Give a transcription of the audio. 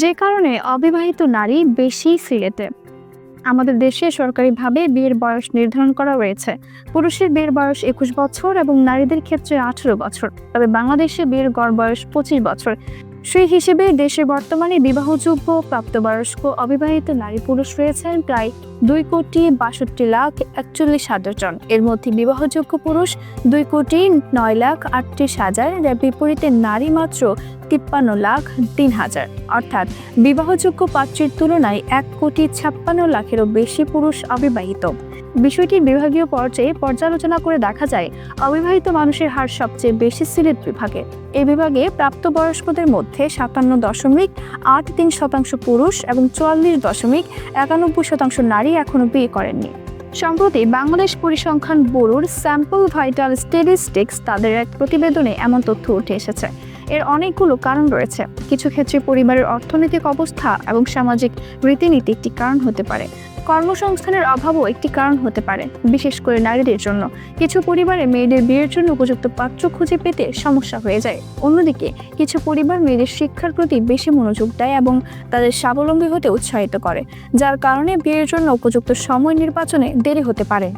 যে কারণে অবিবাহিত নারী বেশি সিলেটে। আমাদের দেশে সরকারিভাবে বিয়ের বয়স নির্ধারণ করা রয়েছে। পুরুষের বিয়ের বয়স 21 বছর এবং নারীদের ক্ষেত্রে 18 বছর। তবে বাংলাদেশে বিয়ের গড় বয়স 25 বছর। সেই হিসেবে দেশে বর্তমানে বিবাহযোগ্য প্রাপ্তবয়স্ক অবিবাহিত নারী পুরুষ রয়েছেন প্রায় 2,62,41,000 জন। এর মধ্যে বিবাহযোগ্য পুরুষ 2,09,38,000, যার বিপরীতে নারী মাত্র 53,03,000। অর্থাৎ বিবাহযোগ্য পাত্রের তুলনায় 1,56,00,000-এরও বেশি পুরুষ অবিবাহিত। বিষয়টি বিভাগীয় পর্যায়ে পর্যালোচনা করে দেখা যায়, অবিবাহিত মানুষের হার সবচেয়ে বেশি সিলেট বিভাগে। এই বিভাগে প্রাপ্তবয়স্কদের মধ্যে 57.83% পুরুষ এবং 44.91% নারী এখনো বিয়ে করেননি। সম্প্রতি বাংলাদেশ পরিসংখ্যান ব্যুরোর স্যাম্পল ভাইটাল স্ট্যাটিস্টিক্স তাদের এক প্রতিবেদনে এমন তথ্য উঠে এসেছে। এর অনেকগুলো কারণ রয়েছে। কিছু ক্ষেত্রে পরিবারের অর্থনৈতিক অবস্থা এবং সামাজিক রীতিনীতি একটি কারণ হতে পারে। কর্মসংস্থানের অভাবও একটি কারণ হতে পারে, বিশেষ করে নারীদের জন্য। কিছু পরিবারে মেয়েদের বিয়ের জন্য উপযুক্ত পাত্র খুঁজে পেতে সমস্যা হয়ে যায়। অন্যদিকে কিছু পরিবার মেয়েদের শিক্ষার প্রতি বেশি মনোযোগ দেয় এবং তাদের স্বাবলম্বী হতে উৎসাহিত করে, যার কারণে বিয়ের জন্য উপযুক্ত সময় নির্বাচনে দেরি হতে পারে।